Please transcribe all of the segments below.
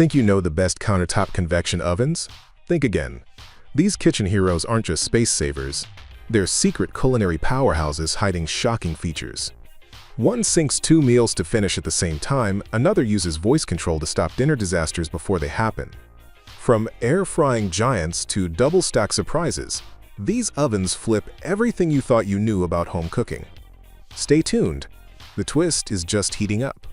Think you know the best countertop convection ovens? Think again. These kitchen heroes aren't just space savers. They're secret culinary powerhouses hiding shocking features. One syncs 2 meals to finish at the same time, another uses voice control to stop dinner disasters before they happen. From air-frying giants to double-stack surprises, these ovens flip everything you thought you knew about home cooking. Stay tuned. The twist is just heating up.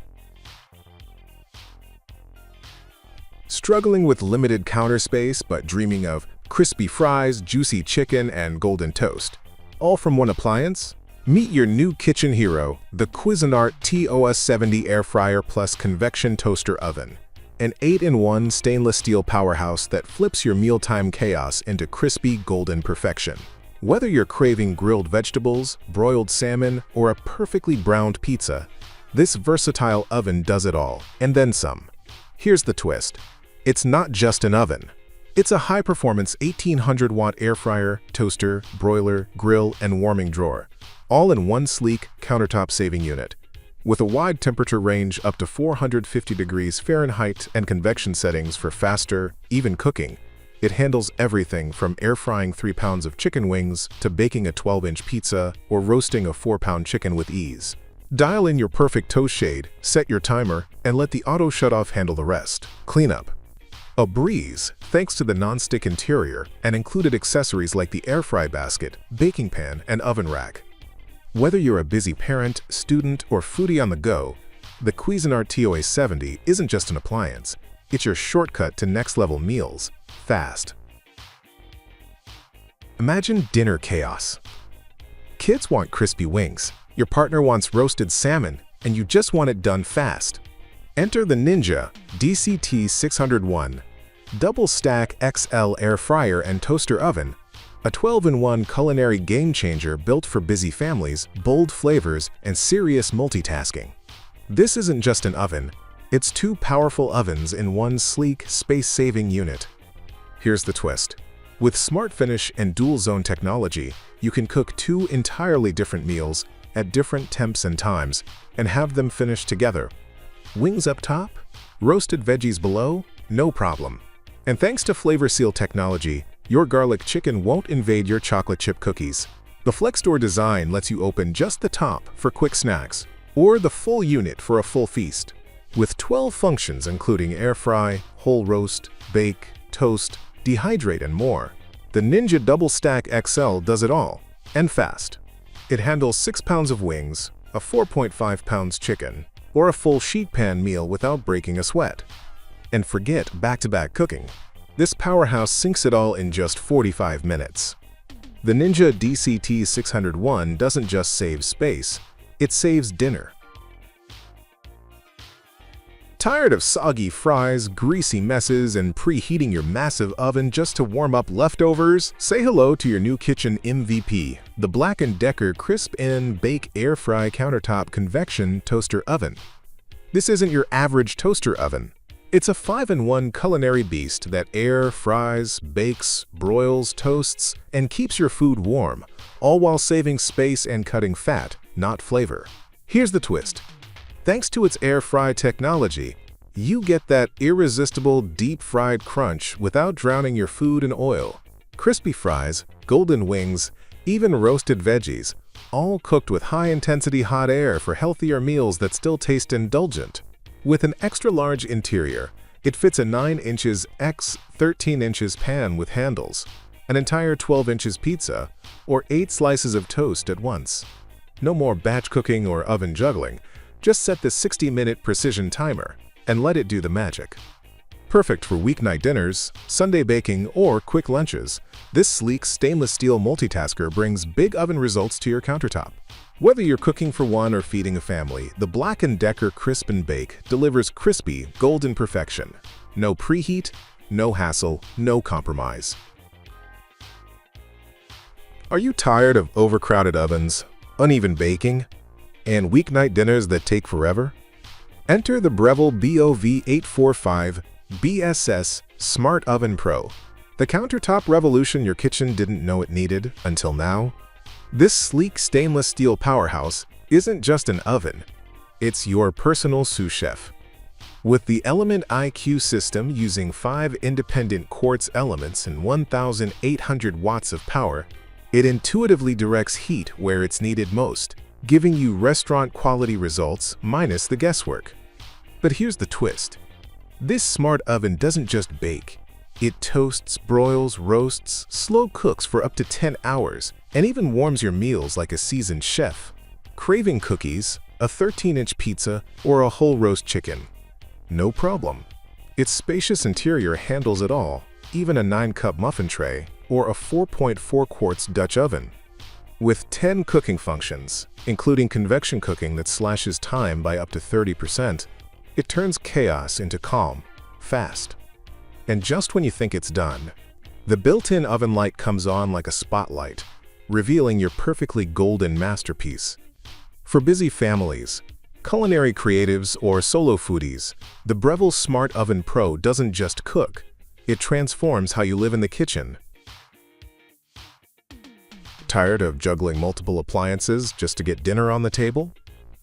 Struggling with limited counter space but dreaming of crispy fries, juicy chicken, and golden toast, all from one appliance? Meet your new kitchen hero, the Cuisinart TOA70 Air Fryer Plus Convection Toaster Oven. An 8-in-1 stainless steel powerhouse that flips your mealtime chaos into crispy golden perfection. Whether you're craving grilled vegetables, broiled salmon, or a perfectly browned pizza, this versatile oven does it all, and then some. Here's the twist. It's not just an oven. It's a high-performance 1800-watt air fryer, toaster, broiler, grill, and warming drawer, all in one sleek, countertop-saving unit. With a wide temperature range up to 450 degrees Fahrenheit and convection settings for faster, even cooking, it handles everything from air-frying 3 pounds of chicken wings to baking a 12-inch pizza or roasting a 4-pound chicken with ease. Dial in your perfect toast shade, set your timer, and let the auto shut-off handle the rest. Cleanup. A breeze, thanks to the non-stick interior and included accessories like the air fry basket, baking pan, and oven rack. Whether you're a busy parent, student, or foodie on the go, the Cuisinart TOA70 isn't just an appliance. It's your shortcut to next-level meals, fast. Imagine dinner chaos. Kids want crispy wings, your partner wants roasted salmon, and you just want it done fast. Enter the Ninja DCT601 Double Stack XL Air Fryer and Toaster Oven, a 12-in-1 culinary game-changer built for busy families, bold flavors, and serious multitasking. This isn't just an oven, it's 2 powerful ovens in one sleek, space-saving unit. Here's the twist. With Smart Finish and dual-zone technology, you can cook 2 entirely different meals at different temps and times and have them finished together. Wings up top, roasted veggies below, no problem. And thanks to Flavor Seal technology, your garlic chicken won't invade your chocolate chip cookies. The FlexDoor design lets you open just the top for quick snacks, or the full unit for a full feast. With 12 functions including air fry, whole roast, bake, toast, dehydrate, and more, the Ninja Double Stack XL does it all, and fast. It handles 6 pounds of wings, a 4.5 pounds chicken, or a full sheet pan meal without breaking a sweat. And forget back-to-back cooking. This powerhouse syncs it all in just 45 minutes. The Ninja DCT601 doesn't just save space, it saves dinner. Tired of soggy fries, greasy messes, and preheating your massive oven just to warm up leftovers? Say hello to your new kitchen MVP, the BLACK+DECKER Crisp-In Bake Air Fry Countertop Convection Toaster Oven. This isn't your average toaster oven. It's a 5-in-1 culinary beast that air, fries, bakes, broils, toasts, and keeps your food warm, all while saving space and cutting fat, not flavor. Here's the twist. Thanks to its air fry technology, you get that irresistible deep-fried crunch without drowning your food in oil. Crispy fries, golden wings, even roasted veggies, all cooked with high-intensity hot air for healthier meals that still taste indulgent. With an extra-large interior, it fits a 9 inches x 13 inches pan with handles, an entire 12 inches pizza, or 8 slices of toast at once. No more batch cooking or oven juggling. Just set the 60-minute precision timer and let it do the magic. Perfect for weeknight dinners, Sunday baking, or quick lunches, this sleek stainless steel multitasker brings big oven results to your countertop. Whether you're cooking for one or feeding a family, the BLACK+DECKER Crisp and Bake delivers crispy, golden perfection. No preheat, no hassle, no compromise. Are you tired of overcrowded ovens, uneven baking, and weeknight dinners that take forever? Enter the Breville BOV845 BSS Smart Oven Pro, the countertop revolution your kitchen didn't know it needed until now. This sleek stainless steel powerhouse isn't just an oven, it's your personal sous chef. With the Element IQ system using 5 independent quartz elements and 1,800 watts of power, it intuitively directs heat where it's needed most, giving you restaurant-quality results minus the guesswork. But here's the twist. This smart oven doesn't just bake. It toasts, broils, roasts, slow cooks for up to 10 hours, and even warms your meals like a seasoned chef. Craving cookies, a 13-inch pizza, or a whole roast chicken? No problem. Its spacious interior handles it all, even a 9-cup muffin tray or a 4.4 quarts Dutch oven. With 10 cooking functions, including convection cooking that slashes time by up to 30%, it turns chaos into calm, fast. And just when you think it's done, the built-in oven light comes on like a spotlight, revealing your perfectly golden masterpiece. For busy families, culinary creatives, or solo foodies, the Breville Smart Oven Pro doesn't just cook, it transforms how you live in the kitchen. Tired of juggling multiple appliances just to get dinner on the table?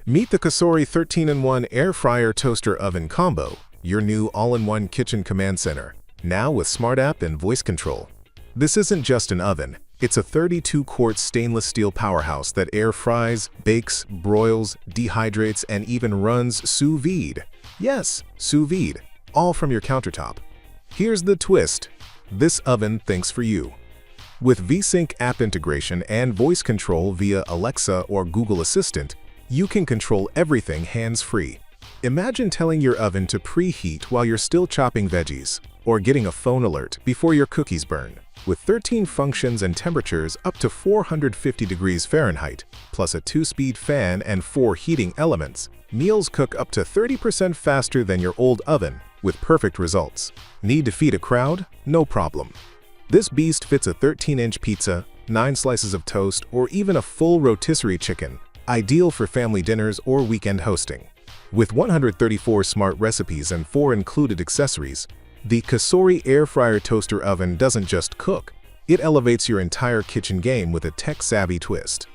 Meet the COSORI 13-in-1 Air Fryer Toaster Oven Combo, your new all-in-one kitchen command center, now with Smart App and voice control. This isn't just an oven, it's a 32-quart stainless steel powerhouse that air fries, bakes, broils, dehydrates, and even runs sous vide. Yes, sous vide, all from your countertop. Here's the twist. This oven thinks for you. With VSync app integration and voice control via Alexa or Google Assistant, you can control everything hands-free. Imagine telling your oven to preheat while you're still chopping veggies, or getting a phone alert before your cookies burn. With 13 functions and temperatures up to 450 degrees Fahrenheit, plus a 2-speed fan and 4 heating elements, meals cook up to 30% faster than your old oven, with perfect results. Need to feed a crowd? No problem. This beast fits a 13-inch pizza, 9 slices of toast, or even a full rotisserie chicken, ideal for family dinners or weekend hosting. With 134 smart recipes and 4 included accessories, the COSORI Air Fryer Toaster Oven doesn't just cook, it elevates your entire kitchen game with a tech-savvy twist.